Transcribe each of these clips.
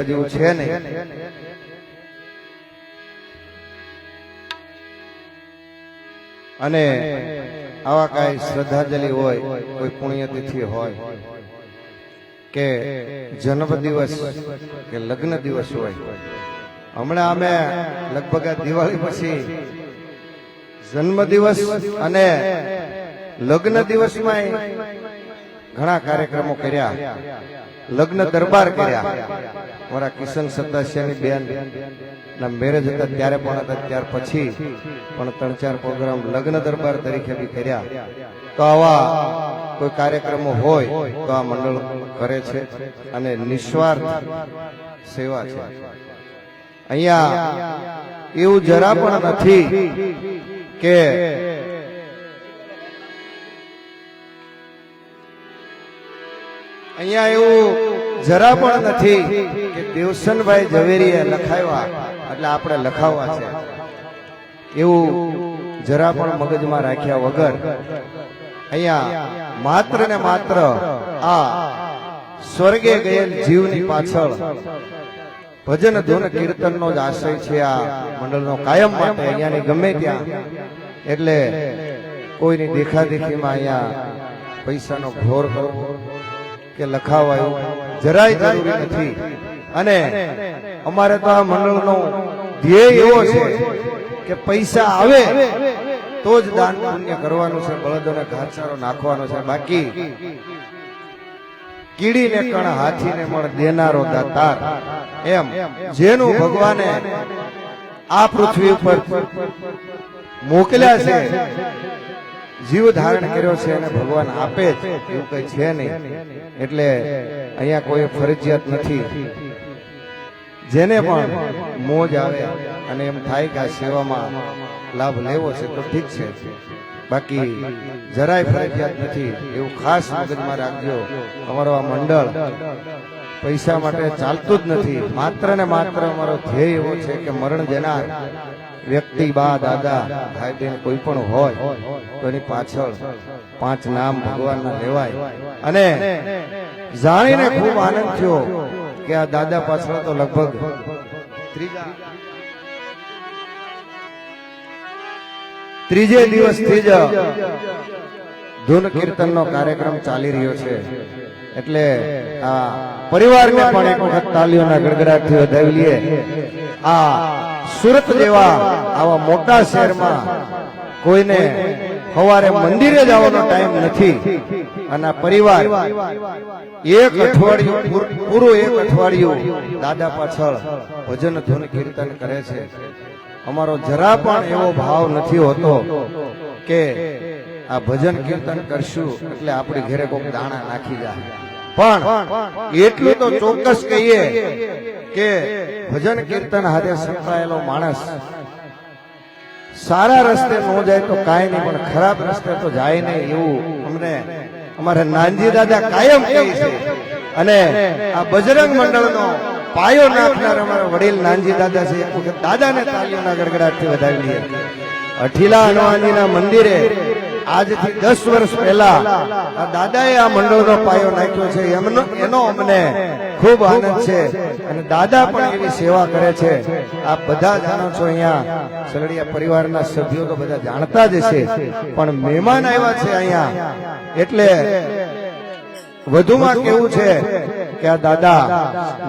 જેવું છે નહીં. અને આવા કાંઈ શ્રદ્ધાંજલિ હોય, કોઈ પુણ્યતિથિ હોય કે જન્મ દિવસ કે લગ્ન દિવસ હોય, હમણાં અમે લગભગ આ દિવાળી પછી જન્મ દિવસ અને લગ્ન દિવસમાં ઘણા કાર્યક્રમો કર્યા, લગ્ન દરબાર કર્યા. મારા કિશન સતાસિયાની બેન ના મેરેજ હતા ત્યારે પણ હતા, ત્યાર પછી પણ 3-4 પ્રોગ્રામ લગ્ન દરબાર તરીકે બી કર્યા. તો આવા કોઈ કાર્યક્રમો હોય તો આ મંડળ કરે છે અને નિસ્વાર્થ સેવા છે. અહીંયા એવું જરા પણ નથી કે અહીંયા એવું જરા પણ નથી કે દેવસનભાઈ ઝવેરીએ લખાવ્યા એટલે આપણે લખાવવા છે, એવું જરા પણ મગજમાં રાખ્યા વગર અહીંયા માત્ર ને માત્ર આ સ્વર્ગે ગયેલ જીવની પાછળ ભજન ધૂન કીર્તનનો જ આશય છે આ મંડળનો કાયમ માટે. અહીંયાની ગમે ત્યાં એટલે કોઈની દેખાદેખીમાં અહીંયા પૈસાનો ઘોર કરવો કે લખાવાયું જરાય જરૂરી નથી. અને અમારે તો આ મંડળનો ધ્યેય એવો છે કે પૈસા આવે તો જ દાન પુણ્ય કરવાનું છે, બળદોને ઘાસચારો નાખવાનો છે. બાકી કીડીને કણ હાથીને મણ દેનારો દાતાર, એમ જેનું ભગવાને આ પૃથ્વી ઉપર મોકલ્યા છે, જીવ ધારણ કર્યો છે અને ભગવાન આપે જ, એવું કઈ છે નહીં. એટલે અહીંયા કોઈ ફરજિયાત નથી. જેને પણ મોજ આવે અને એમ થાય કે આ સેવામાં લાભ લેવો છે તો ઠીક છે, બાકી જરાય ફરજિયાત નથી, એવું ખાસ મગજમાં રાખજો. અમારો આ મંડળ પૈસા માટે ચાલતું જ નથી. માત્ર ને માત્ર અમારો ધ્યેય એવો છે કે મરણ જનાર વ્યક્તિ, બા દાદા ભાઈ બહેન કોઈ પણ હોય તો એની પાછળ 5 નામ ભગવાનના લેવાય. અને જાણીને ખૂબ આનંદ થયો કે આ દાદા પાછળ તો લગભગ ત્રીજે દિવસથી જ ધૂન કીર્તનનો કાર્યક્રમ ચાલી રહ્યો છે. એટલે આ પરિવારને પણ એક વખત તાલીઓના ગડગડાટથી વધાવી લઈએ. આ સુરત જેવા આવા મોટા શહેરમાં કોઈને સવારે મંદિરે જવાનો ટાઈમ નથી, અને પરિવાર એક અઠવાડિયું પૂરું 1 અઠવાડિયું દાદા પાછળ ભજન ધૂન કીર્તન કરે છે. અમારો જરા પણ એવો ભાવ નથી હોતો કે આ ભજન કીર્તન કરશું એટલે આપણી ઘરે કોઈ દાણા નાખી જાય, પણ એટલું તો ચોક્કસ કહીએ કે ભજન કીર્તન હાથે સંકળાયેલો માણસ સારા રસ્તે ન જાય તો કાંઈ નહીં, પણ ખરાબ રસ્તે તો જાય નહીં, એવું અમને અમારા નાનજી દાદા કાયમ કહે છે. અને આ બજરંગ મંડળનો પાયો નાખનાર અમારા વડીલ નાનજી દાદા છે. એક વખત દાદાને તાલીઓના ગડગડાટથી વધાવી લઈએ. અઠીલા હનુમાનજીના મંદિરે આજથી 10 વર્ષ પહેલા આ દાદાએ આ મંડળનો પાયો નાખ્યો છે. એનો અમને ખૂબ આનંદ છે. અને દાદા પણ એવી સેવા કરે છે. આપ બધા જાણો છો, અહીંયા સલડિયા પરિવારના સભ્યો તો બધા જાણતા જ છે, પણ મહેમાન આવ્યા છે અહીંયા એટલે વધુમાં કેવું છે કે આ દાદા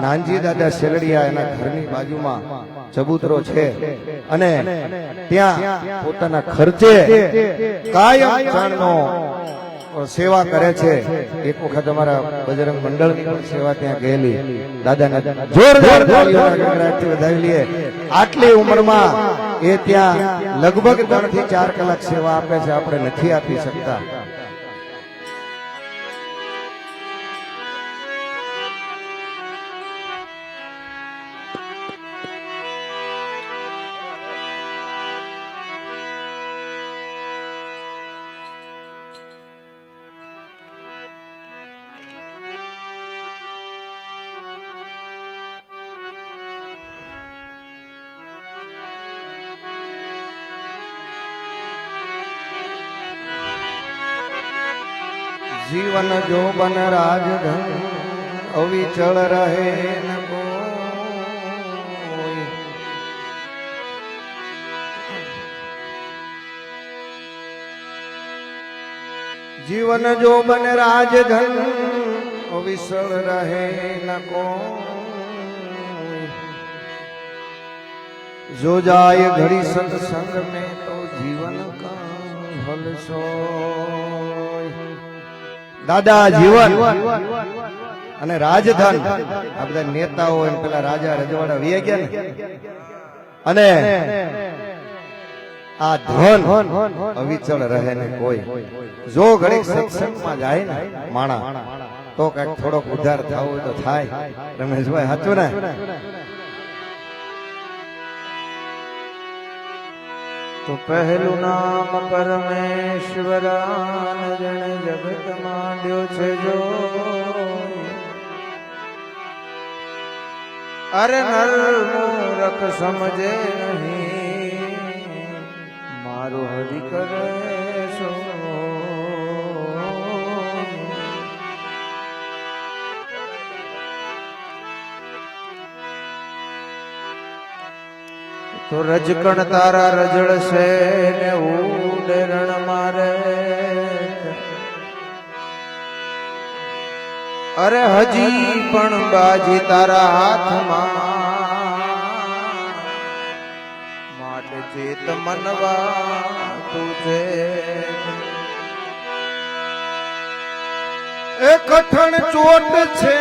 નાનજી દાદા સેલડિયા એના ઘરની બાજુમાં ચબૂતરો છે અને ત્યાં પોતાના ખર્ચે કાયમ ચાણનો સેવા કરે છે. એક વખત અમારા બજરંગ મંડળની પણ સેવા ત્યાં ગયેલી. દાદાને જોરદાર તાળીઓના ગડગડાટથી વધાવી લઈએ. આટલી ઉંમરમાં એ ત્યાં લગભગ 3 થી 4 કલાક સેવા આપે છે, આપણે નથી આપી શકતા. जीवन जो बन राजधन अविचल रहे न को જીવન જો બન રાજધન વિસળ રહે ન કો જો જાય ઘડી સત્સંગ में तो जीवन का भलसो દાદા જીવન અને રાજધન આ બધા નેતાઓ એમ પેલા રાજા રજવાડા વી ગયા ને અને આ ધન અવિચળ રહે ને કોઈ જો ઘડીક સત્સંગમાં જાય ને માણા તો કઈક થોડોક ઉધાર થવો હોય તો થાય રમેશભાઈ સાચું ને તો પહેલું નામ પરમેશ્વરાન જણ જગત માંડ્યો છે જો અરે નર મૂરખ સમજે નહીં મારો હરિ કરે સો તો રજકણ તારા રજળશે ને ઉડે રણ મારે અરે હજી પણ બાજી તારા હાથમાં માટે ચેત મનવા તું છે એ કઠણ ચોટ છે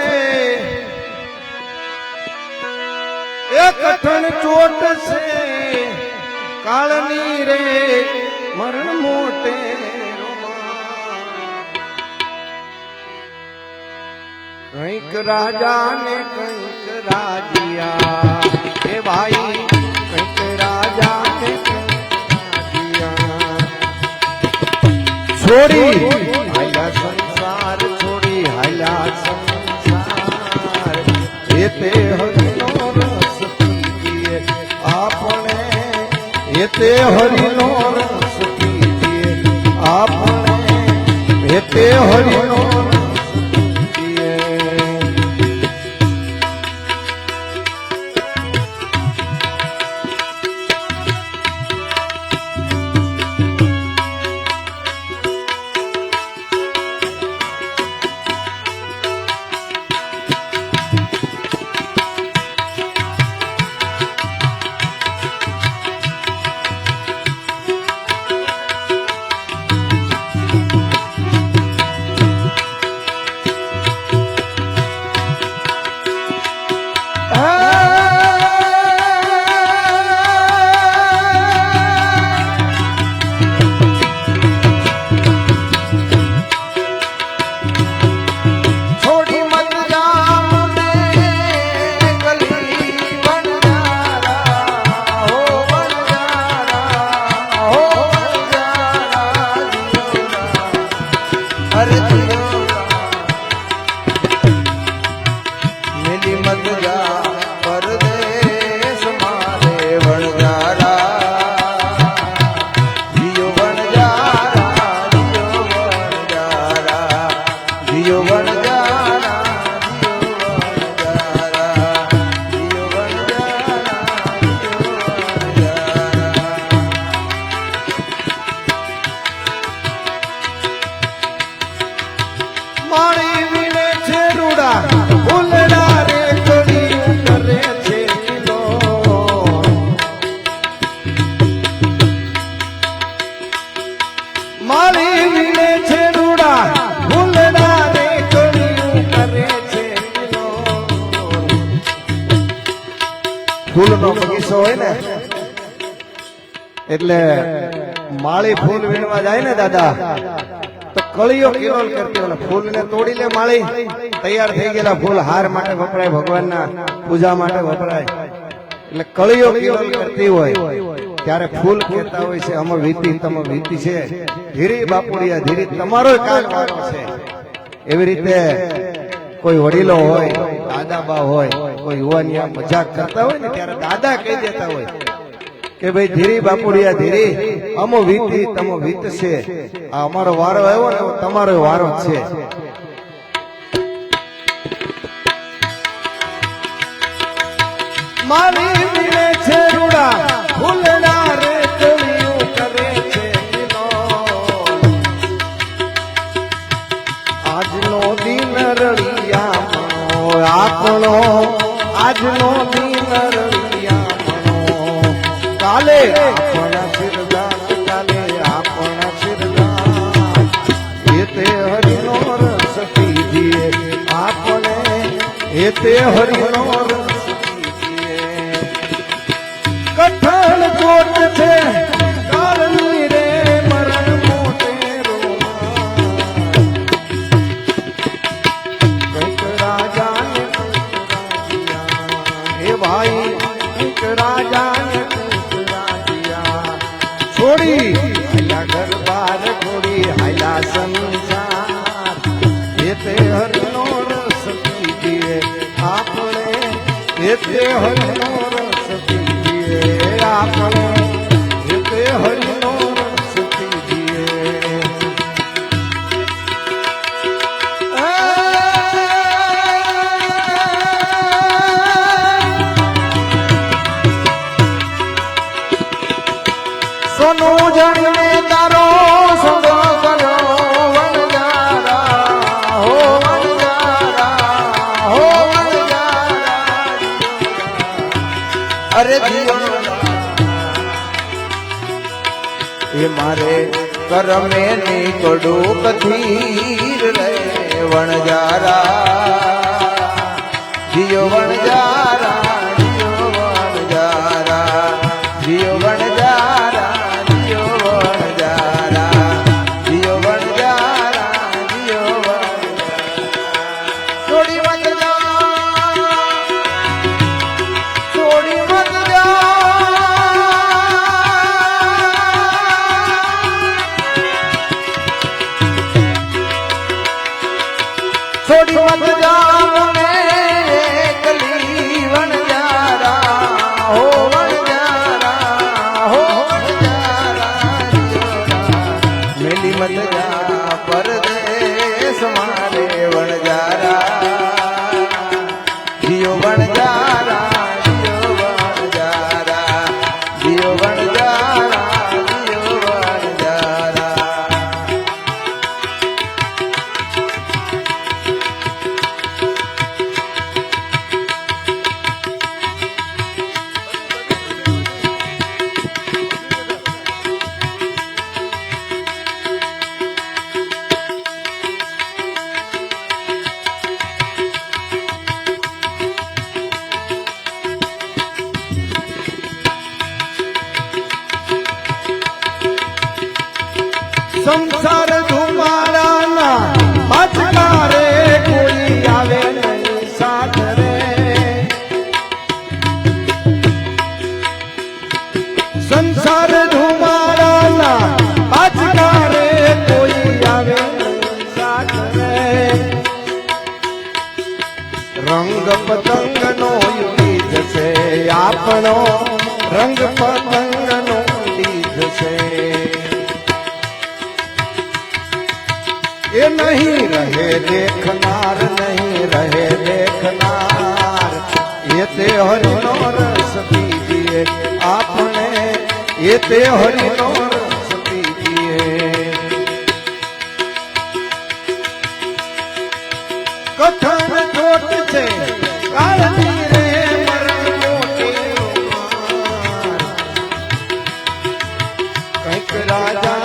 એ કઠણ ચોટ છે કાળની રે મરણ મોટે કંઈક રાજા ને કંઈક રાજિયા એ ભાઈ કંઈક રાજા ને છોડી હાલ્યા સંસાર છોડી હાલ્યા સંસાર એ તે હરિનો રસ પીએ આપણે એ તે હરિનો રસ પીએ આપણે એ તે હરિનો ફૂલનો બગીચો હોય ને એટલે માળી ફૂલ વીણવા જાય ને દાદા તો કળીઓ કિરોલ કરતી હોય ફૂલ ને તોડી લે માળી તૈયાર થઈ ગયેલા ફૂલ હાર માટે વપરાય ભગવાનના પૂજા માટે વપરાય એટલે કળીઓ કિરોલ કરતી હોય ત્યારે ફૂલ કહેતા હોય છે અમર વીતી તમ વીતી છે ધીરી બાપુડિયા ધીરી તમારો કાલ વારો છે એવી રીતે કોઈ વડીલો હોય દાદા બા હોય કોઈ યુવાનિયા મજાક કરતા હોય ને ત્યારે દાદા કહી દેતા હોય કે ભાઈ ધીરી બાપુડિયા ધીરી અમો વીતી તમો વીત છે આ અમારો વારો આવ્યો ને તમારો વારો છે મારી વીણે છે રૂડા ફૂલના રે તળિયું કરે છે આજનો દિન રવિયામણો કાલે આપણા સિરદાન કાલે આપણા સિરદાન એ તે હરિનો રસ પીજીએ આપણે એ તે હરિનો રસ પીજીએ કઠણ કોટ છે કાળની રે મરણ મોટે કંઈક રાજાને એ ભાઈ કંઈક રાજાને છોડી હાલ્યા ઘર બાર છોડી હાલ્યા સંસાર એ તે હરિનો રસ પીજીએ આપણે એ તે હરિનો રસ પીજીએ આપણે એ તે હરિનો રસ પીજીએ સોનો જાણીને તારો સંગ કર્યો વનજારા હો વનજારા હો વનજારા અરે એ મારે કરમે નીકળું કથીર રે વણજારા જીઓ વણજારા જીઓ વણજારા જીઓ વણજારા छोड़ी मत जाओ मैं कली वनजारा हो वनजारा हो वनजारा मेली मत जा परदेश मारे वनजारा जियो वनजारा जियो वनजारा जियो वनजारा जियो वनजारा संसार तुम्हारा बचका रे कोई आवे नहीं साथ रे संसार तुम्हारा बचका रे कोई आवे नहीं साथ रे रंग पतंग नो युद्ध से आपनो रंग पतंग नो युद्ध से ये नहीं रहे देखनार नहीं रहे देखनार ये ते हरिनो रस पीजिए आपने ये ते हरिनो रस पीजिए कथन छोट से काळनी रे मरण मोटे कंईक राजा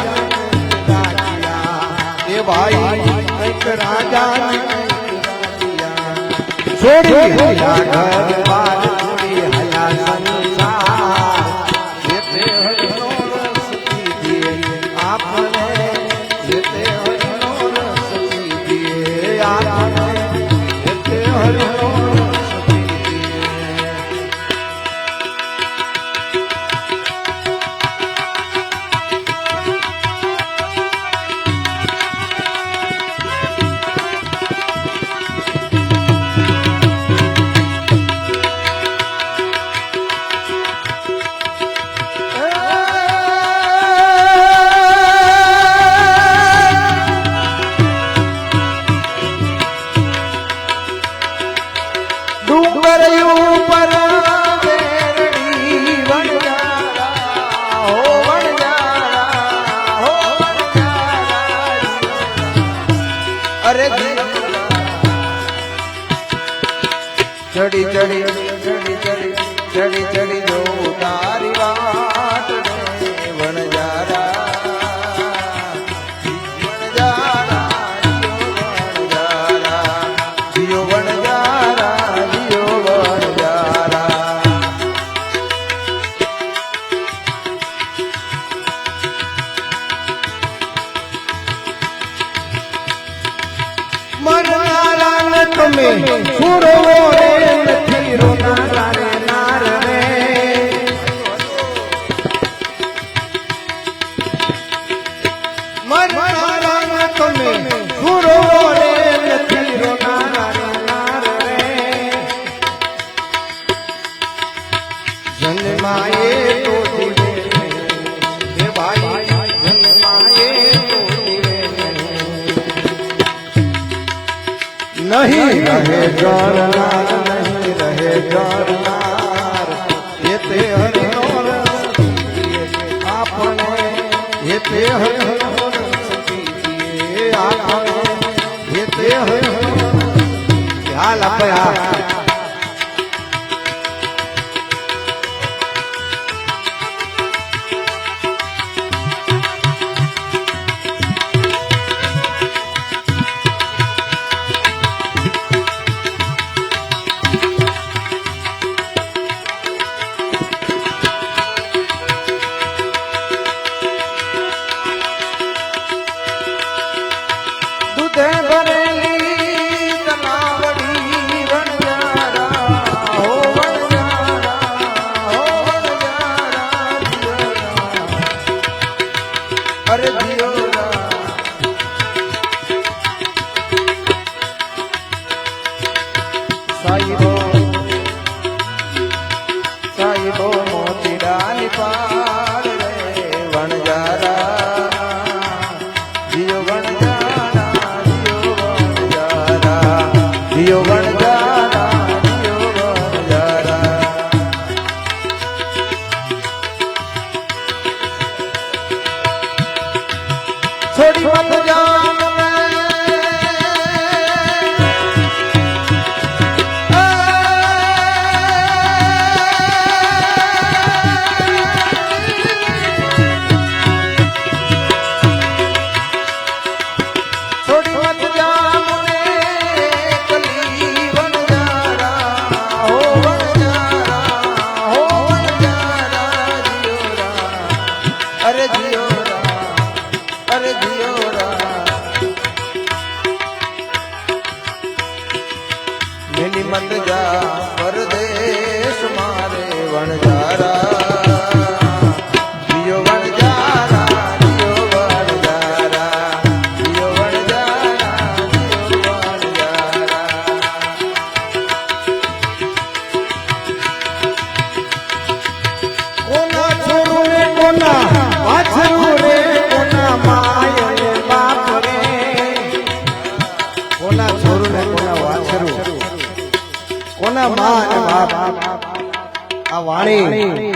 भाई एक राजा छोड़ी हया घर बार छोड़ी हया संसार ये ते हरिनो रस पीजिए आपने ये ते हरिनो रस पीजिए आपने ये ते हरिनो रस पीजिए ચડી ચડી ચડી ચડી જો તારી વાત રે વણજારા તમે સુરો રે નથી રોનારા રે નાર રે મનમારા તમે સુરો રે નથી રોનારા રે નાર રે જન્માએ તો દિવે હે ભાઈ જન્માએ नहीं रहे जोरनार नहीं रहे जोरनार ये ते हरिनोर आपने ये ते हरिनोर आपने ये ते हरिनोर हाल अपया साहिबो मोतीडानी पार रे वणजारा जियो वणजारा जियो वणजारा जियो वणजारा जियो वणजारा छोड़ी मत जान मत जा परदेश मारे वणजारा जियो वणजारा जियो वणजारा जियो वणजारा जियो वणजारा कोना छोरू रे कोना वाछरू रे कोना माय रे बाप रे कोना छोरू रे कोना वाछरू कोना मां અને બાપ આ વાણી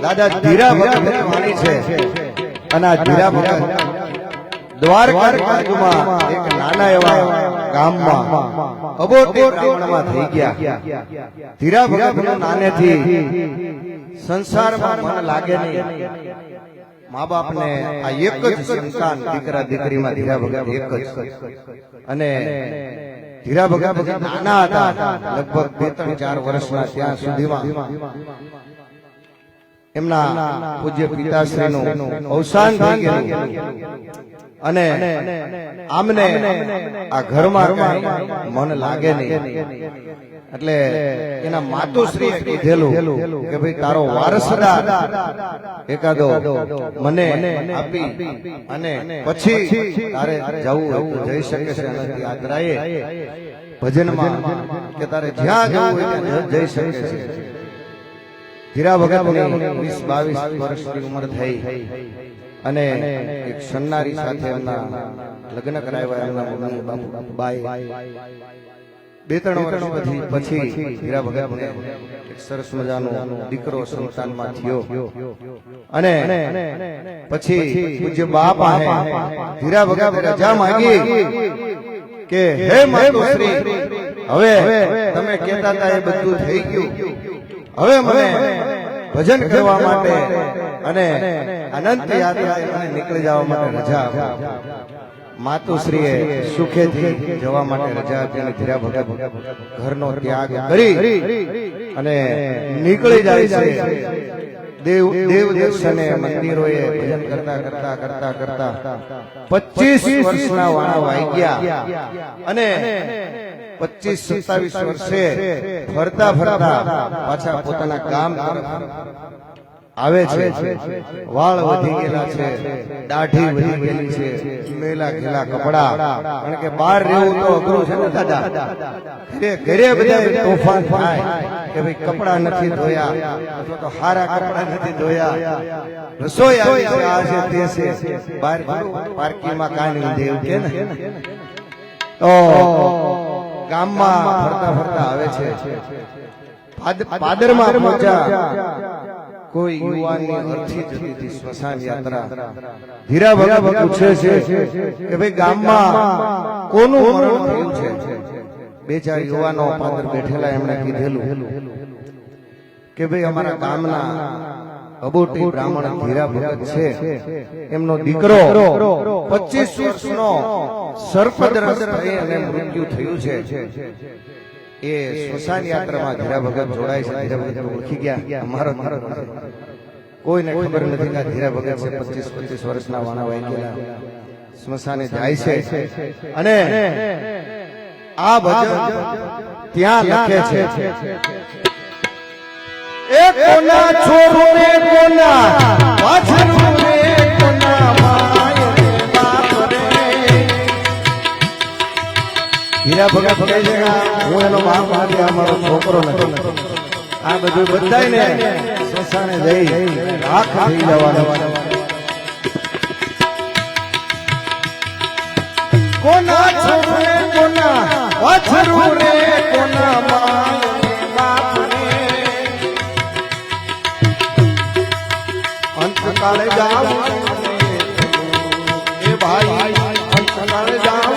દાદા ધીરા ભગતની વાણી છે અને આ ધીરા ભગત દ્વારકા બાજુમાં એક નાના એવા ગામમાં અબોટી બ્રાહ્મણમાં થઈ ગયા ધીરા ભગતનો નાનેથી સંસારમાં મન લાગે નહીં મા બાપને આ એક જ સંતાન દીકરા દીકરીમાં ધીરા ભગત એક જ અને ધીરા ભગત નાના હતા લગભગ 2-4 વર્ષના ત્યાં સુધીમાં એમના પૂજ્ય પિતાશ્રીનું અવસાન થઈ ગયું અને આમને આ ઘરમાં મન લાગે નહીં એટલે એના માતુશ્રીએ કીધેલું કે ભાઈ તારો વારસદાર એકાદો મને આપી અને પછી તારે જવું હોય તો જઈ શકે છે અને યાત્રાએ ભજનમાં કે તારે જ્યાં જવું હોય ત્યાં જઈ શકે છે ધીરા ભગતની 20-22 વર્ષની ઉંમર થઈ અને એક સન્નારી સાથે એમના લગ્ન કરાવ્યા એમના મમ્મી બાપુ બાઈ 2-3 વર્ષ પછી ધીરા ભગતને એક સરસ મજાનો દીકરો સંતાનમાં થયો અને પછી પૂજ્ય બાપ ધીરા ભગત રજા માંગી કે હે માતુશ્રી હવે તમે કહેતા હતા એ બધું થઈ ગયું, હવે મને ભજન કરવા માટે અને અનંત યાત્રાએ નીકળી જવા માટે રજા આપો. માતુશ્રીએ સુખેથી જવા માટે રજા આપી અને ધીરા ભગત ઘરનો ત્યાગ કરી અને નીકળી જાય છે. દેવ દર્શને મંદિરોએ ભજન કરતા કરતા કરતા કરતા 25 વર્ષના વાણા વાઈ ગયા અને 25-27 વર્ષે ફરતા ફરતા પાછા પોતાના ગામ તરફ આવે છે. વાળ વધી ગયેલા છે, દાઢી વધી ગયેલી છે, મેલા ઘેલા કપડા, કારણ કે બહાર રહેવું તો અઘરું છે ને દાદા. ઘરે બધા તોફાન થાય કે ભાઈ કપડા નથી ધોયા અથવા તો હારા કપડા નથી ધોયા, રસોઈ આવી છે, આ છે તે છે, બહાર પાર્કિંગમાં કાંઈ નહીં દેવું કે ને. તો ગામમાં ફરતા ફરતા આવે છે. પાદરમાં પહોંચ્યા. કોઈ યુવાનની અર્થી જતી હતી સ્મશાન યાત્રા. ધીરા ભગત પૂછે છે કે ભાઈ ગામમાં કોનું મરણ થયું છે? બે ચાર યુવાનો પાદર બેઠેલા એમણે કીધેલું કે ભાઈ અમારા ગામના અબોટી બ્રાહ્મણ ધીરા ભગત છે, એમનો દીકરો 25 વર્ષનો સર્પદંશ થઈ અને મૃત્યુ થયું છે. એ સ્મશાન યાત્રામાં ધીરા ભગત જોડાય છે. ધીરા ભગત ઓળખી ગયા, અમારો કોઈને ખબર નથી કે ધીરા ભગત છે. 25 વર્ષના વાણા વાઈ ગયેલા સ્મશાને જાય છે અને આ ભજન ત્યાં લખે છે. એ કોના છોરું ને કોના વાછરું ને કોના માય રે બાપ રે. હીરા ભગત કહે છે હું એનો બાપ નથી, આ મારો છોકરો નથી. આ બધું બધાને સ્મશાને જઈ રાખ થઈ જવાનું. કોના છોરું ને કોના વાછરું રે કોના માય રે બાપ રે. અંતકાળે જાવ એ ભાઈ, અંતકાળે જાવ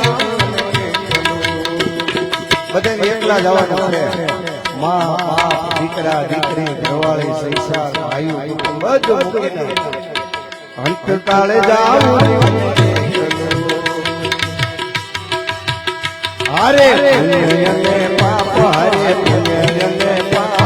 બધે એકલા જવાનું છે. માં બાપ દીકરા દીકરી ઘરવાળી સંસાર ભાઈ બધું મૂકીને અંતકાળે જાવ. હારે પુણ્ય પાપ, હારે પુણ્ય પાપ,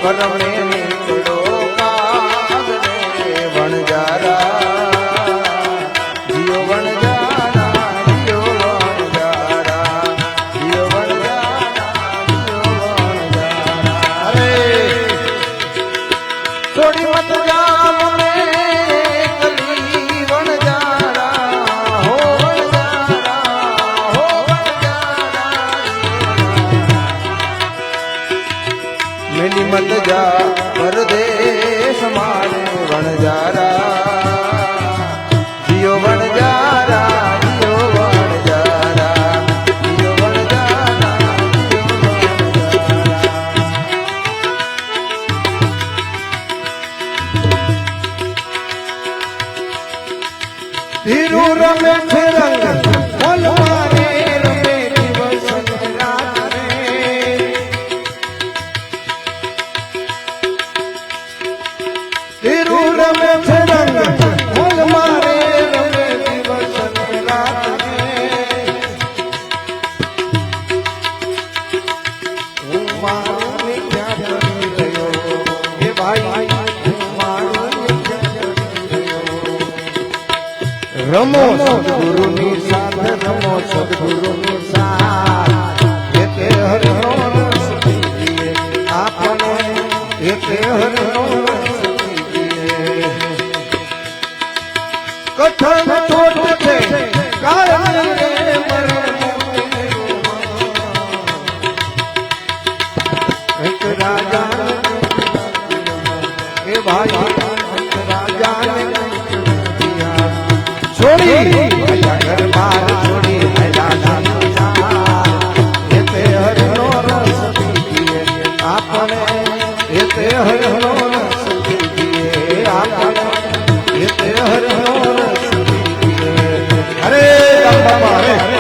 કરમે નીકળો કાગ રે વણજારા, જીઓ વણજારા, જીઓ વણજારા, જીઓ વણજારા, જીઓ વણજારા. અરે છોડી મત જા મને કલી વણજારા, હો વણજારા, હો વણજારા. મેલી મત ધીરુ રમે છે રંગ બોલ મારે રમે દિવસ ને રાત રે ધીરુ રમે છે રંગ બોલ મારે રમે દિવસ ને રાત રે હું મારું નિત્યા કરી રહ્યો હે ભાઈ રમો સદગુરુની સાથે રમો સદગુરુની સાથે એટલે હરનો રસ પીએ આપણે એટલે હરનો રસ પીએ કથન છોટ છે કારણ રે મરણ એક રાજા એ ભાઈ રાજા છોડી ઘર બાર છોડી એતે હરનો રસ પીએ આપણે એતે હરનો રસ પીએ આપણે એતે હરનો રસ પીએ અરે બાબા અરે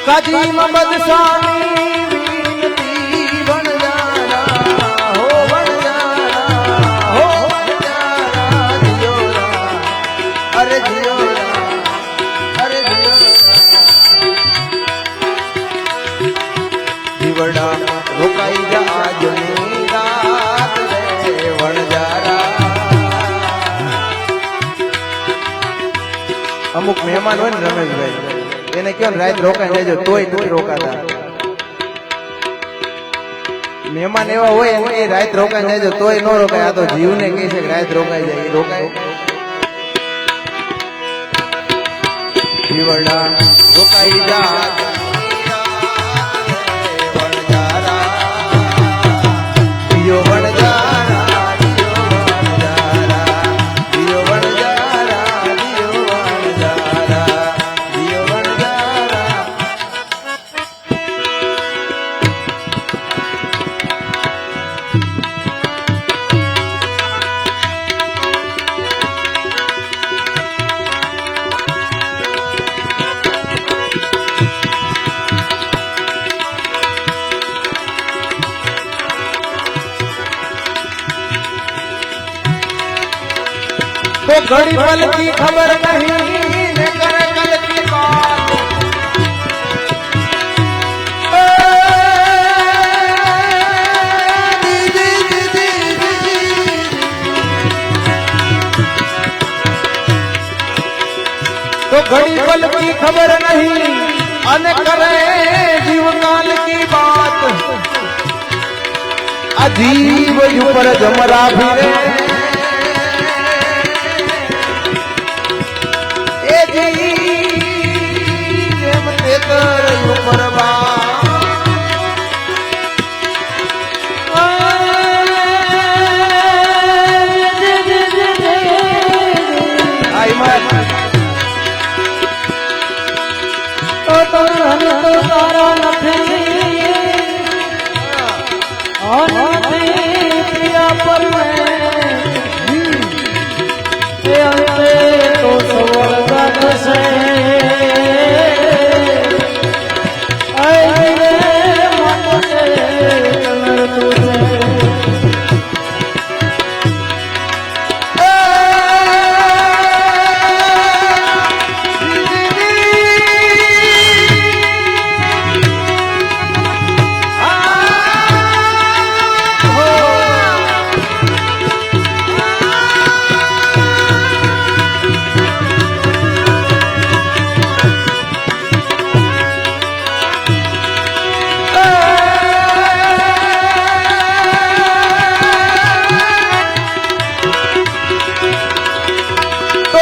કાજી મમદ સ્વામી વિનતી વણજારા હો વણજારા હો વણજારા જીયોરા અરે જીયોરા અરે જીવડા રોકાઈ જા આજની રાત રે વણજારા અમુક મહેમાન હોય ને રમેશભાઈ એને કેમ રાત રોકાઈ લેજો તોય નથી રોકાતા મહેમાન એવા હોય એ રાત રોકાઈ લેજો તોય ન રોકાય આ તો જીવને કહે છે રાત રોકાઈ જાય એ રોકાય જીવડા રોકાઈ જા વણજારા જીયો વણજારા तो घड़ी पल की खबर नहीं न करे कल की बात तो घड़ी पल की खबर नहीं अन करे जीवकाल की बात अजीब पर जमरा फिरे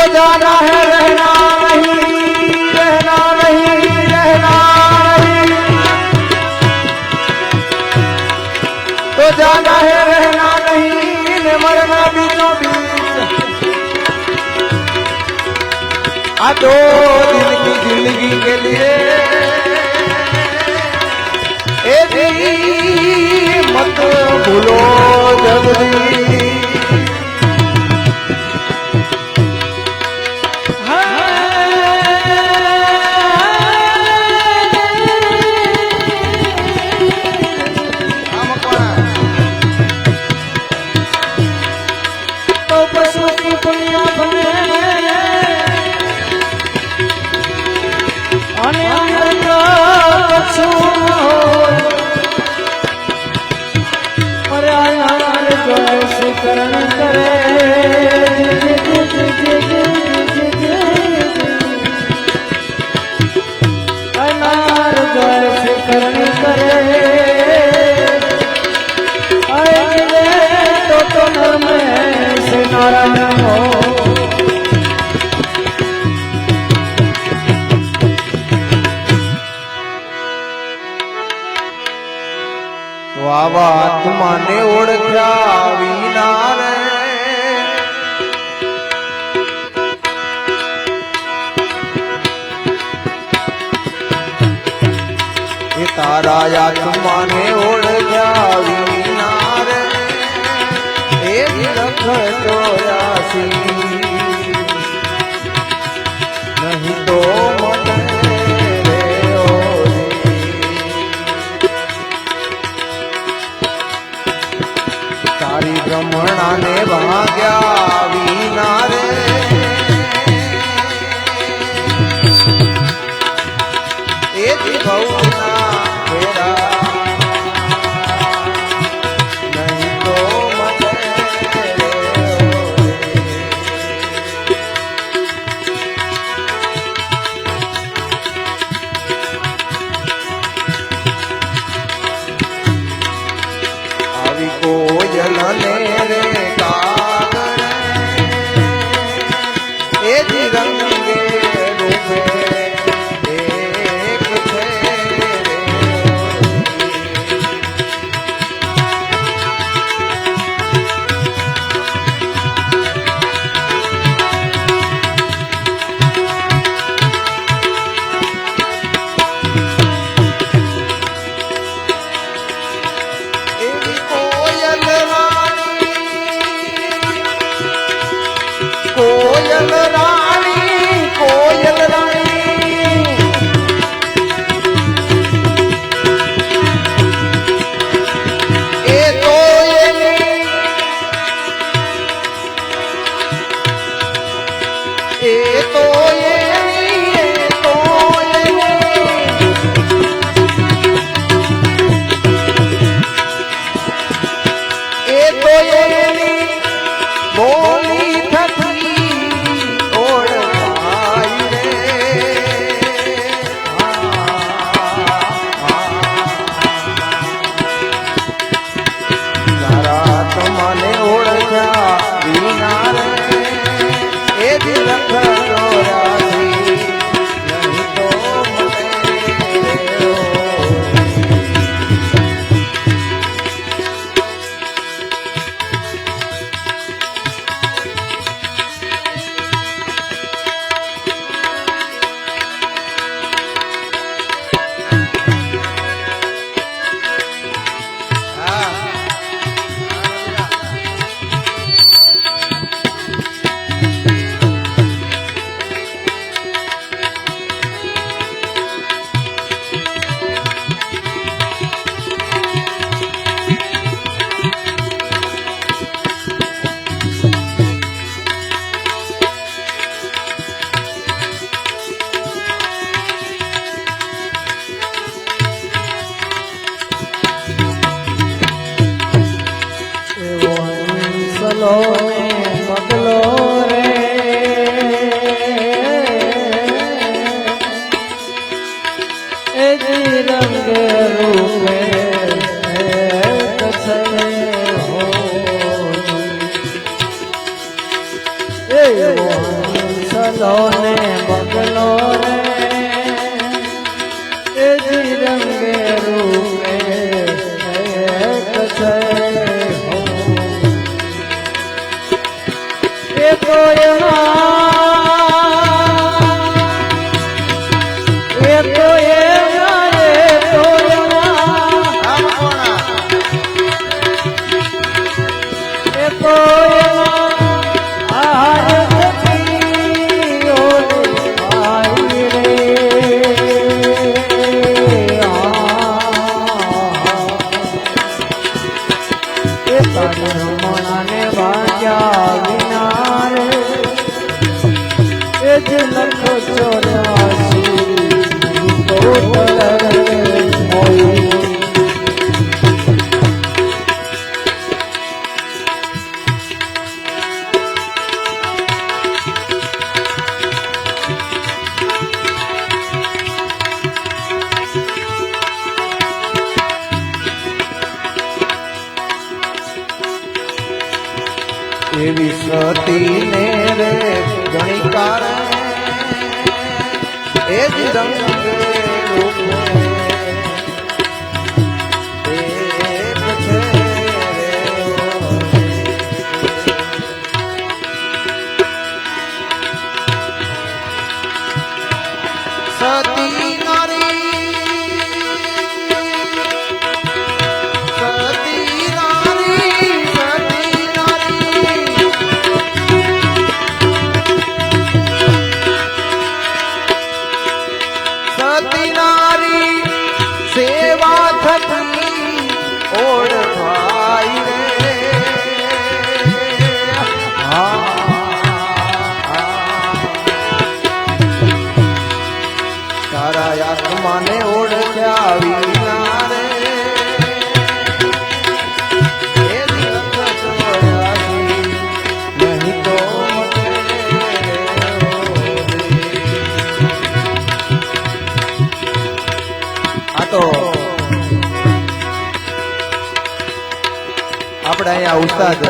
जाना है रहना नहीं आ दो दिन की जिंदगी के लिए मत भूलो जल्दी આત્માને ઓળખ્યા વિના રે એ તારા આત્માને ઓળખ્યા વિના રે એ લખતો રાશી નહીં તો બ્રહ્મણાને ભાગ્યા વિના રે એ ભવના ફેરા નહીં તો મને આવી કોયલ ને રે કાગર એ જ રંગે રૂપે એક છે કોયલ રાણી કોયલ રાણી એ તો બોલી થકી ઓળખાય રે તારા તમને ઓળખ્યા વિના રે એ જ લખતો રાશી નહીં તો પગલો રે એ રંગ રૂપે સલો ને બગલો રે એ રંગ રૂપે કોયના એવી સતી ને રે ગણિકાર એ જ રંગ રૂપ સતી નારી સેવા થતી ઓળખાય રે તારા આત્માને ઓળખ્યા વિના રે એ દિવસ જોયાથી નહીં તો આ તો આપણે અહીંયા ઉસ્તાદ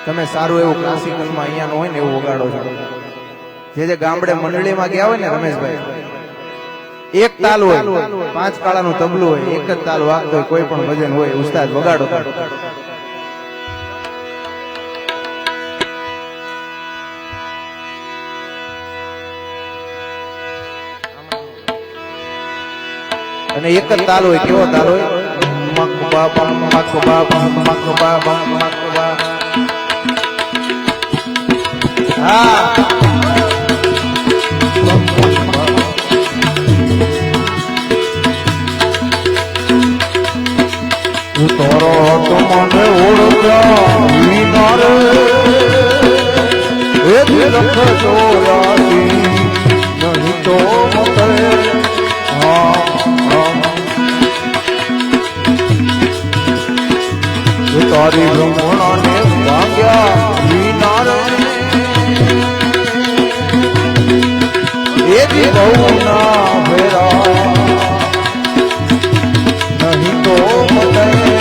તમે સારું એવું ક્લાસિકલમાં અહીંયા હોય ને એવું વગાડો છો જે ગામડે મંડળીમાં ગયા હોય ને રમેશભાઈ એક તાલ હોય 5 કાળાનું તબલું હોય એક જ તાલ વાગતો હોય કોઈ પણ ભજન હોય ઉસ્તાદ વગાડો અને એક જ તાલ હોય કેવો તાલ હોય મકબા બમ મકબા બમ મકબા બમ મકબા હા તોરો તો મને ઓળખ્યા વિના રે એ લખ જોયાથી નહીં તો મતે તારી બ્રહ્મણાને ભાગ્યા વિના રે એ બહુ ના ભેરા નહીં તો મતે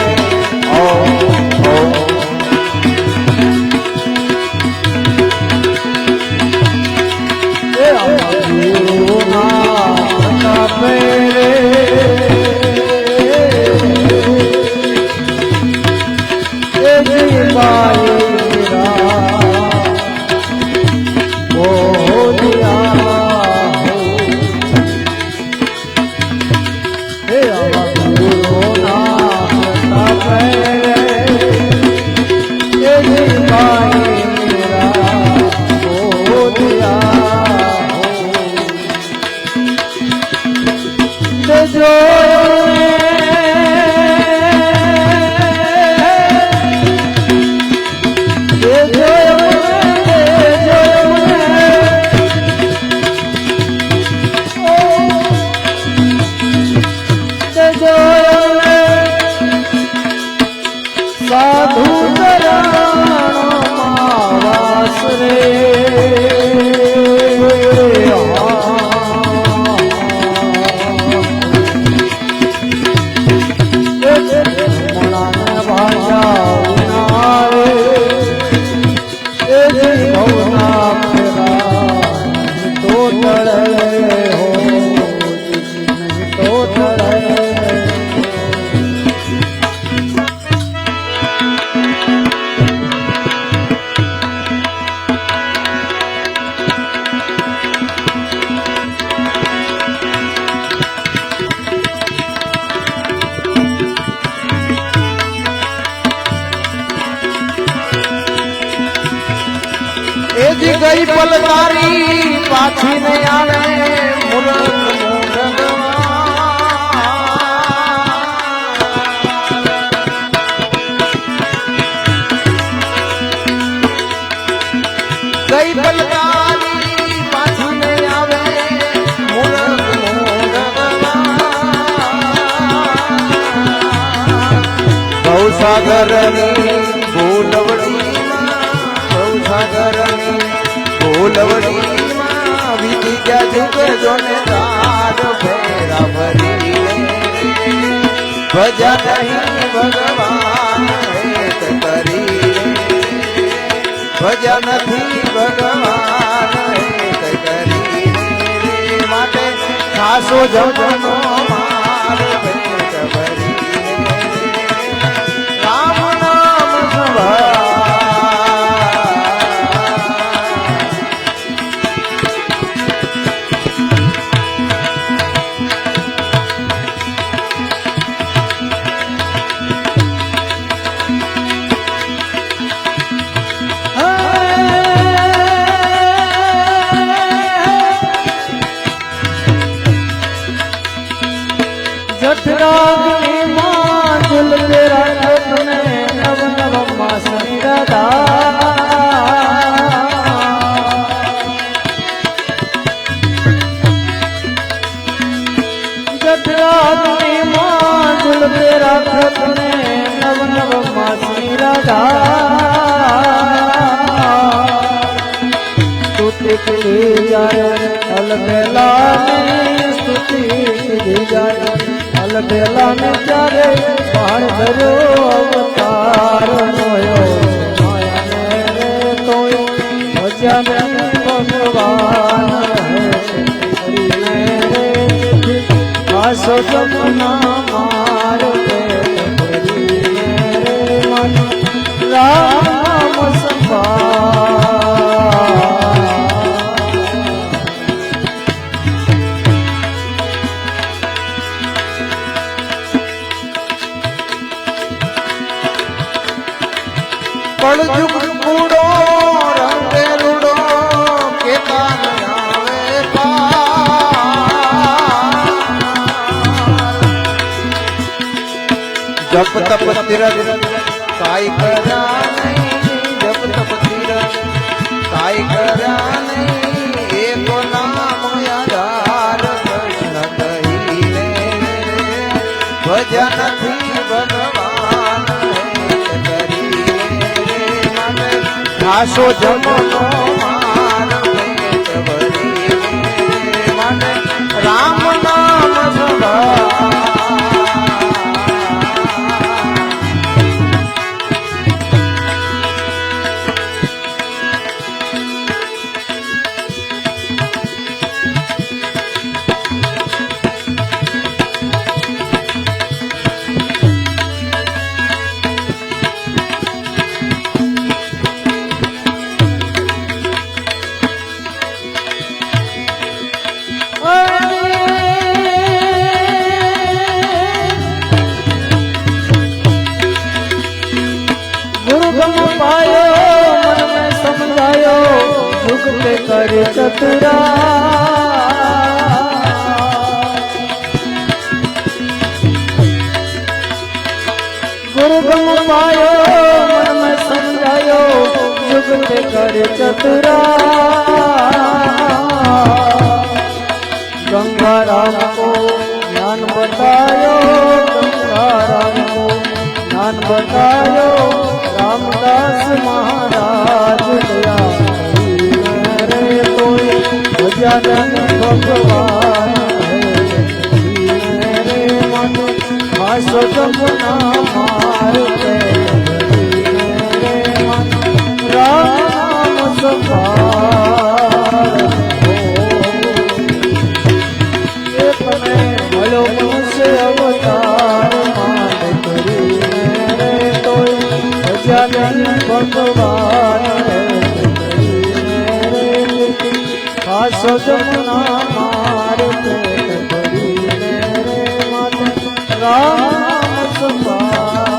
ગઈ પલકારી પાછી ને આવે સાગરની બોલવડીમાં સાગરની બોલવડીમાં વીતી ગયા જુગ જોને તાર ફેરા ભરી ભજા નહીં ભગવાન હેત કરી ભજા નથી ભગવાન હેત કરી માટે ખાસો જમનો માર ભેટ ભરી રામ નામ સંભાળ जठराग्नि मां जुल तेरा रत्न नव नव मासनी राधा जठराग्नि मां जुल तेरा रत्न नव नव मासनी राधा स्तुति की जाए अलबेला स्तुति की जाए अलबेला में चारे बाण धरो अवतार मोयो माया मेरे तोयो भजा में भगवान है मेरे आसो जमुना मार मेरे मन राम संभाल कलयुग कूड़ो रंग रूड़ो के कान आवे पार जप तप तीरथ काई करा नहीं जप तप तीरथ काई करा नहीं एको नाम आधार कृष्ण कही रे भजन थी भगवान आसो जमनो मार पेट भरी मन राम नाम संभाल कर चतुरा गुरु गम पायो मन में समझायो युग पे कर चतुरा गंगा राम को ज्ञान बतायो गंगा राम को ज्ञान बतायो रामदास महाराज दया भजन भगवान मेरे मन आसो जमुना मार मेरे मन राम संभाल भलो मुझसे अवतार मान करी मेरे तो भजन भगवान आसो जमुना मार पेट भरी मेरे मन राम संभाल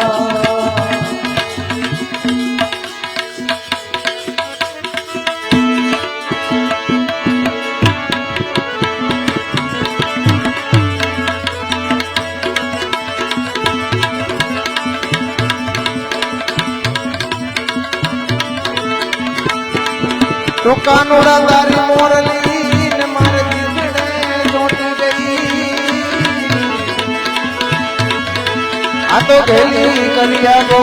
तो कानोड़ा तारी मोरली न मार दिसड़े जोटी गई આ તો ગેલી કલિયા ગો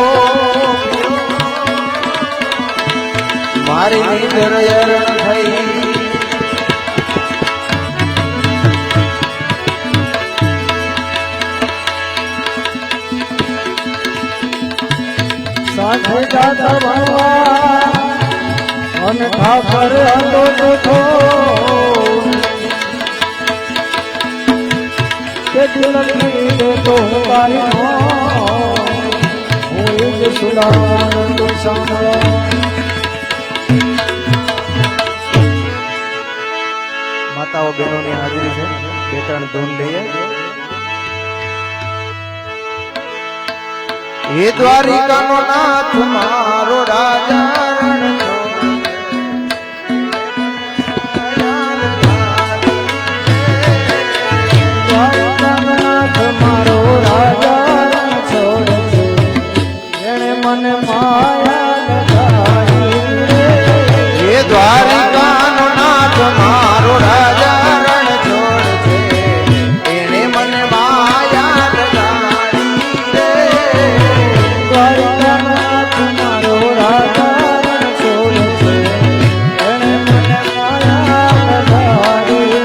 મારી નીંદર હરણ થઈ સાથે જાતા ભણવા અને ઠાકર હતો ચોથો કે તિલકી દેતો હું તારી હું જ સુલાન તો સાંભળો માતાઓ બહેનોની હાજરી છે બે ત્રણ ધૂન લઈએ હે દ્વારિકાનો નાથ મારો રાજા રણ દ્વારકાનાથ મારો રાજા રણ છોડ છે એણે મને માયા લગાડી હે દ્વારિકાનો નાથ મારો રાજા રણ છોડ છે એણે મને માયા લગાડી રે દ્વારકાનાથ મારો રાજા રણ છોડ છે એણે મને માયા લગાડી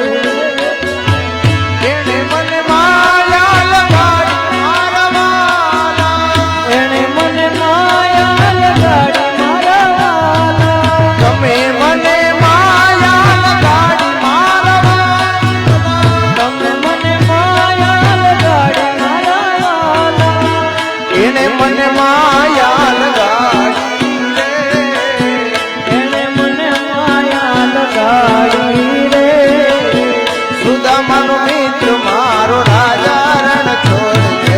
એણે મને માયા લગાડી મારા વાલા એણે મને માયા લગાડી મારા વાલા તમે મને માયા લગાડી મારા વાલા તમે મને માયા લગાડી મારા વાલા એણે મને માયા લગાડી રે એણે મને માયા લગાડી રે સુદામાનો મિત્ર મારો રાજા રણ છોડ છે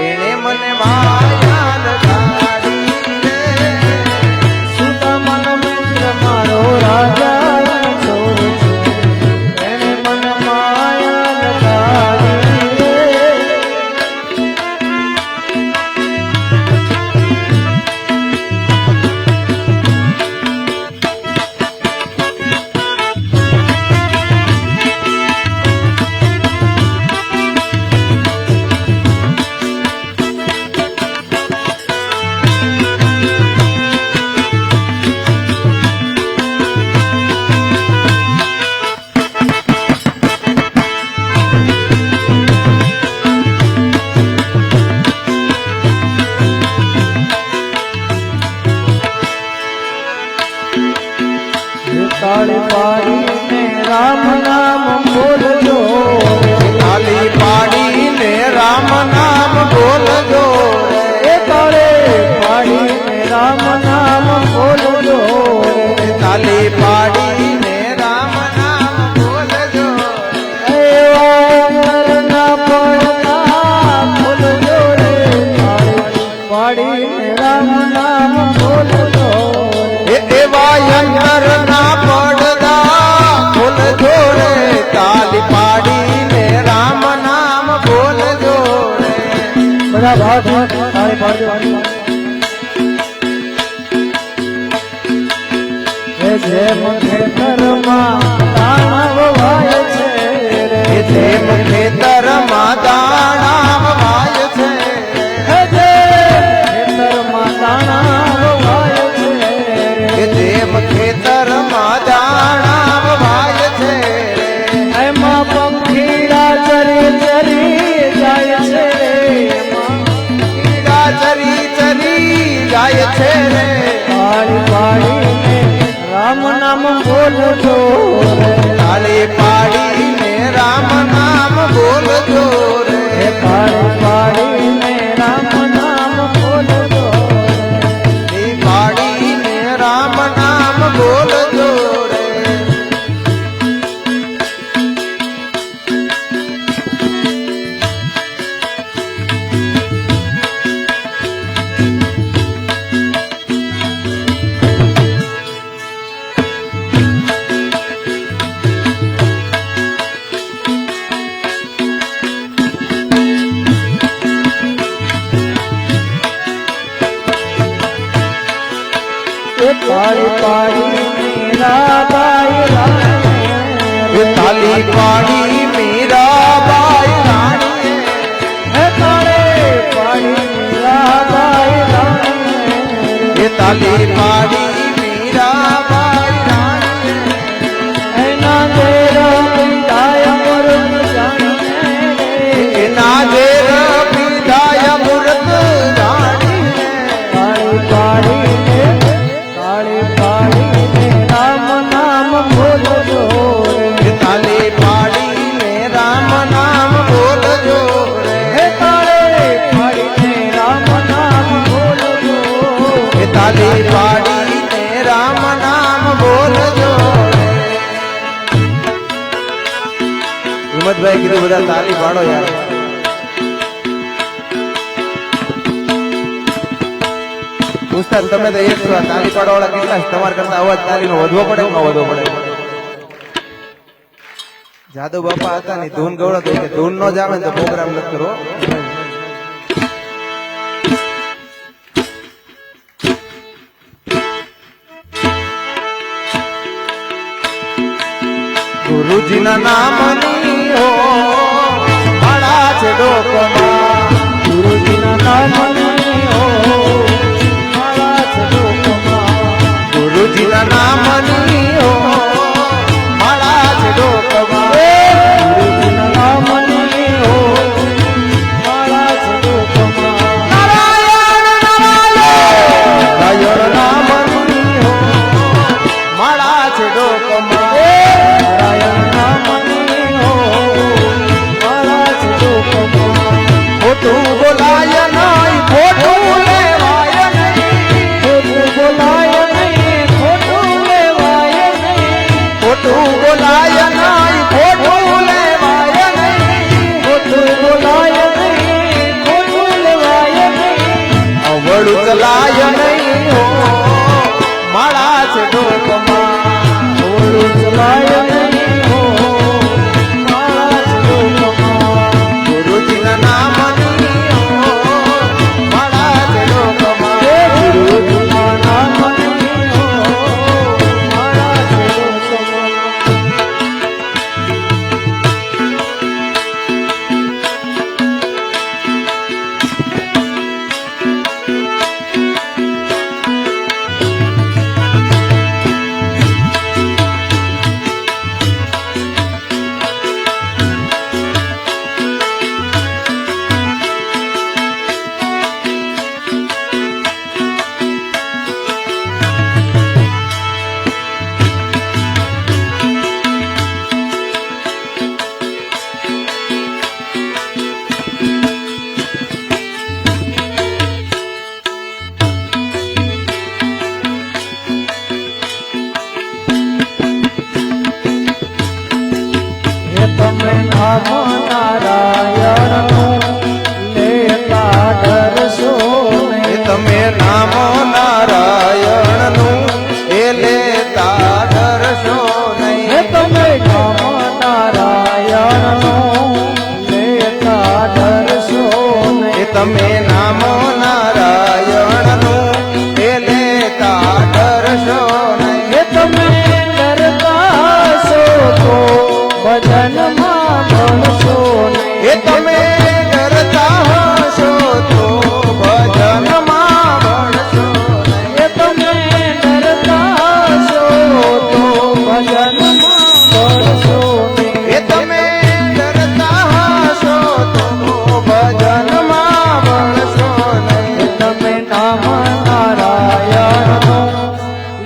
એણે મને માયા લગાડી રે સુદામાનો મિત્ર મારો રાજા રણ છોડ છે એણે મને માયા લગાડી રે તાળી પાડીને રામ નામ બોલજો તાલી પાડીને રામ નામ બોલજો એ તાળે પાડીને રામ નામ બોલજો તાલી પાડીને રામ નામ બોલજો ના પડતા બોલજો રે તાળી પાડીને રામ નામ બોલજો એ એવા યંત્ર ના પડદા બોલજો રે તાલી પાડીને રામ નામ બોલજો રે બધા ભાગ તાળી પાડજો એ જેમ ખેતરમાં દાણા વવાય છે રે એ જેમ ખેતરમાં દાણા વવાય છે હે ખેતરમાં દાણા વવાય છે એ જેમ ખેતરમાં દાણા વવાય છે એમાં પંખીડા ચરી ચરી જાય છે રે કીડા ચરી ચરી જાય છે રે પાડી પાડીને રામ નામ બોલજો રે તાલી પાડીને રામ નામ બોલજો રે હે પાડી પાડીને રામ નામ બોલજો રે એ પાડીને રામ નામ બોલજો રે પાડી પાડી મીરાબાઈ રાણીએ તાલી પાડી મીરાબાઈ રાણીએ હે તારે તાલી પાડી મીરાબાઈ રાણીએ એના ઘેર પીધાય અમૃત જાણીને એના ઘેર પીધાય અમૃત જાણીને કાળી પાડીને રામ નામ બોલજો રે તાલી પાડીને રામ નામ બોલજો રે કાળી પાડીને રામ નામ બોલજો તાલી પાડીને રામ નામ બોલજો રે હિંમતભાઈ કીધું બધા તાલી પાડો યાર ઉસ્તાદ તમે તો એક છો આ તાલી પાડવાવાળા કેટલા છે તમારા કરતા અવાજ તાલીનો વધવો પડે કે ન વધવો પડે જાદવ બાપા હતા ને ધૂન ગવડાતો કે ધૂન નો જ આવે ને તો પ્રોગ્રામ નથી કરવો ગુરુજીના નામની હો માળા છે ડોકમાં ગુરુજીના નામની હો માળા છે ડોકમાં ગુરુજીના નામની હો માળા છે ડોકમાં ગુરુજીના નામની હો માળા છે ડોકમાં નારાયણ નામની હો માળા છે ડોકમાં નારાયણ નામની હો માળા છે ડોકમાં ખોટું બોલાય નહીં ખોટું લેવાય નહીં ખોટું બોલાય નહીં ખોટું લેવાય નહીં ખોટું બોલાય નહીં ખોટું લેવાય નહીં ખોટું બોલાય નહીં ખોટું લેવાય નહીં અવળું ચલાય નહીં હો માળા છે ડોકમાં ઓલું ચલાય નહીં હો માળા છે ડોકમાં ગુરુજીના નામની હો માળા છે ડોકમાં ગુરુજીના નામની હો માળા છે ડોકમાં તમે નામ નારાયણનું લેતા ડરશો એ નહીં. તમે નામ નારાયણનું એ લેતા ડરશો હે નહીં તમે નામ નારાયણનું લેતા ડરશો એ નહીં. તમે નામ નારાયણનું એ લેતા ડરશો નહીં હે તમે ડરતા હશો તો ભજનમાં ભણશો નહીં. એ તમે ડરતા હશો તો ભજનમાં ભણશો નહીં હે તમે ડરતા હશો તો ભજનમાં ભણશો નહીં. એ તમે ડરતા હશો તો ભજનમાં ભણશો નહીં તમે નામ નારાયણનું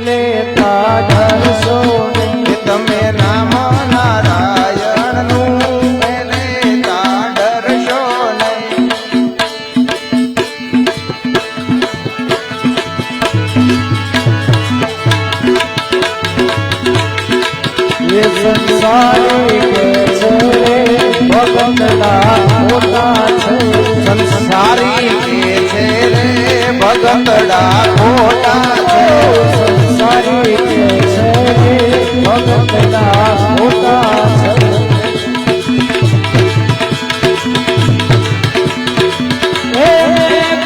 લેતા ડરશો નહીં. એ તમે નામ નારાયણનું એ લેતા ડરશો નહીં એ સંસારી કે છે ભગતડા ખોટા છે. સંસારી કે છે રે ભગતડા ખોટા છે સંસારી કે છે ભગતડા ખોટા છે. એ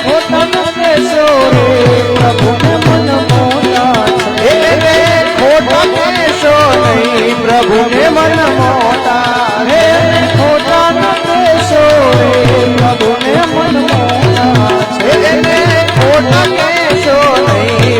ખોટા ન કહેશો રે પ્રભુને મન મોટા છે. એને ખોટા કહેશો નહીં પ્રભુને મન મોટા હે ખોટા ન કહેશો રે પ્રભુને મન મોટા છે. એને ખોટા કહેશો નહીં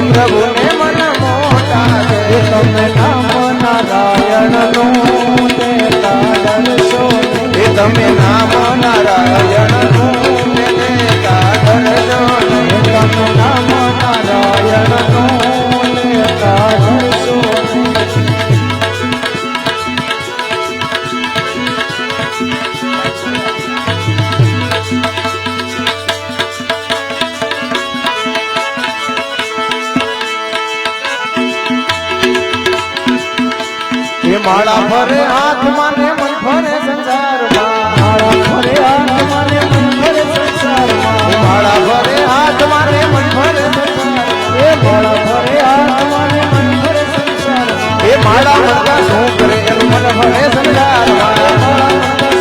માળા ફરે હાથમાં ને મન ફરે સંસારમાં માળા ફરે હાથમાં ને મન ફરે સંસારમાં એ માળા ફરે હાથમાં ને મન ફરે સંસારમાં એ માળા ફરે હાથમાં ને મન ફરે સંસારમાં એ માળા મનકા શું કરે એનું મન ફરે સંસારમાં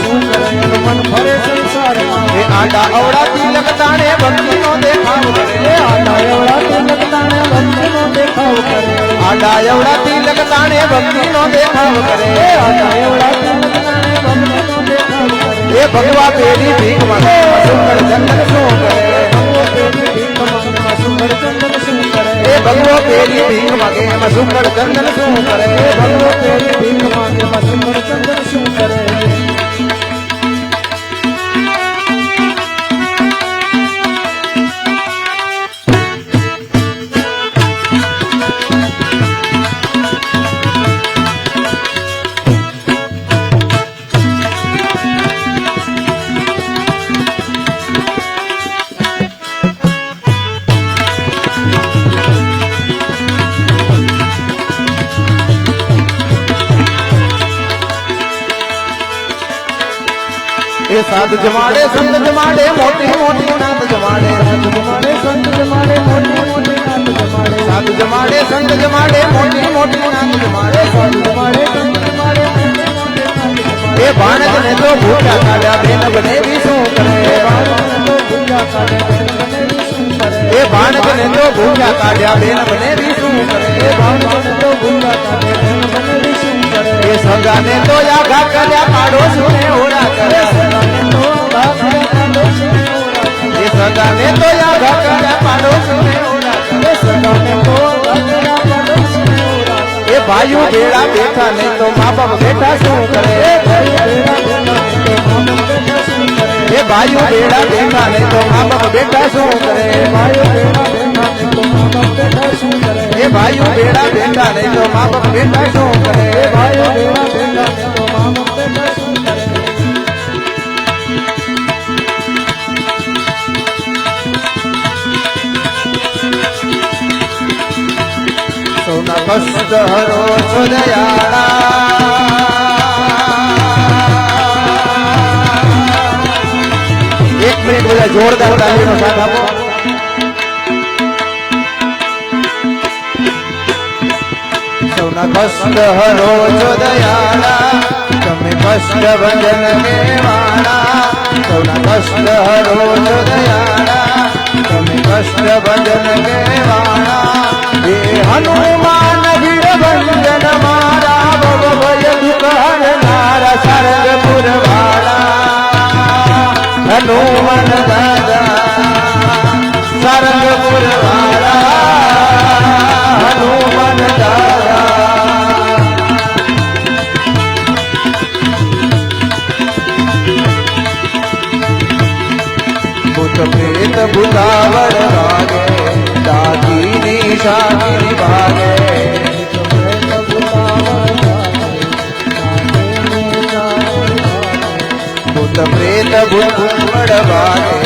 શું કરે એનું મન ફરે સંસારમાં એ આડા અવડા તિલક તાણે ભક્તિનો દેખાવ કરે એ આડા એવડા તિલક તાણે ભક્તિનો દેખાવ કરે આડા એવડા તિલક તાણે ભક્તિનો દેખાવ કરે એ આડા એવડા તિલક તાણે ભક્તિનો દેખાવ કરે એ ભગવા પેલી ભીખ માંગે સુંદર ચંદન શું કરે સુંદર ચંદન શું કરે એ ભગવો પેલી ભીખ માંગે એમાં સુંદર ચંદન શું કરે એ ભગવો પેલી ભીખ માંગે સુંદર ચંદન શું કરે એ સાધુ જમાડે સંત જમાડે મોટી મોટી નાત જમાડે જમાડે સંત જમાડે મોટી મોટી નાત જમાડે સાધુ જમાડે સંત જમાડે મોટી મોટી નાત જમાડે સાધુ જમાડે સંત જમાડે મોટી મોટી નાત જમાડે એ ભાણજ ને તો ભૂખ્યા કાઢ્યા બેન બને બી શું કરે એ ભાણજ ને તો ભૂખ્યા કાઢ્યા બેન બને બી શું કરે એ ભાણજ ને તો ભૂખ્યા કાઢ્યા બેન બને બી શું કરે એ ભાણજ ને તો ભૂખ્યા કાઢ્યા બેન બને બી શું કરે એ સગાને તો આઘા કર્યા પાડોશી ને ઓળા કર્યા એ સગાને તો આઘા કર્યા પાડોશી ને ઓળા કર્યા એ ભાઈઓ ભેળા બેઠા નહીં તો મા બાપ બેઠા શું કરે એ ભાઈઓ ભેળા બેઠા નહીં તો મા બાપ બેઠા શું કરે એ ભાઈઓ ભેળા બેઠા નહીં તો મા બાપ બેઠા શું કરે એ ભાઈઓ ભેળા બેઠા નહીં તો મા બાપ બેઠા શું કરે એ ભાઈઓ ભેળા બેઠા નહીં તો મા બાપ બેઠા શું કરે સૌના કષ્ટ હરો છો દયાળા એક મિનિટ બધા જોરદાર તાલીનો સાથ આપો સૌના કષ્ટ હરો છો દયાળા તમે કષ્ટ ભજન મેવાળા સૌના કષ્ટ હરો છો દયાળા તમે કષ્ટ ભજન મેવાળા હે હનુમાન ભીડ ભંજન મારા ભવ ભય દુઃખ હરનારા સરગપુર વાળા હનુમાન દાદા સરગપુર વાળા હનુમાન દાદા ભૂત પ્રેત ભૂતાવળ વાગે દાદી નિશાની ભાગે ભૂત પ્રેત ભૂતવળ વાગે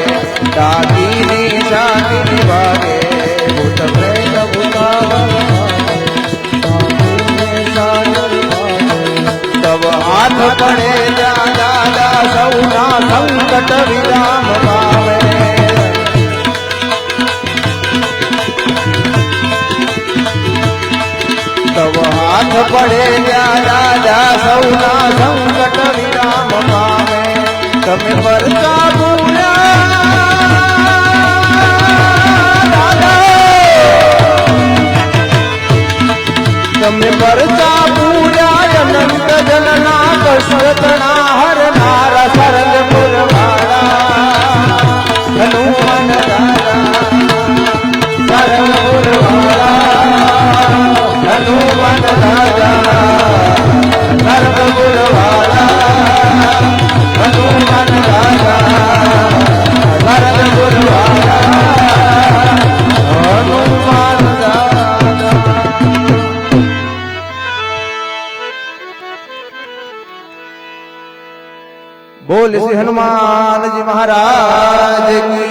દાદી નિશાની ભાગે ભૂત પ્રેત ભૂતાવળ તબ હાથ પડે ત્યાં દાદા સૌના સંકટ વિરામ પાવે તબ હાથ પડે ત્યાં દાદા સૌના સંકટ વિરામ પામે તમે પરચા તમે પરચા પૂર્યા અનંત જનના કષ્ટના હરનારા સરગપુર વાળા હનુમાન દાદા સરગપુર વાળા હનુમાન દાદા સરગપુર વાળા હનુમાન દાદા સરગપુર વાળા હનુમાન દાદા બોલ શ્રી હનુમાનજી મહારાજ કી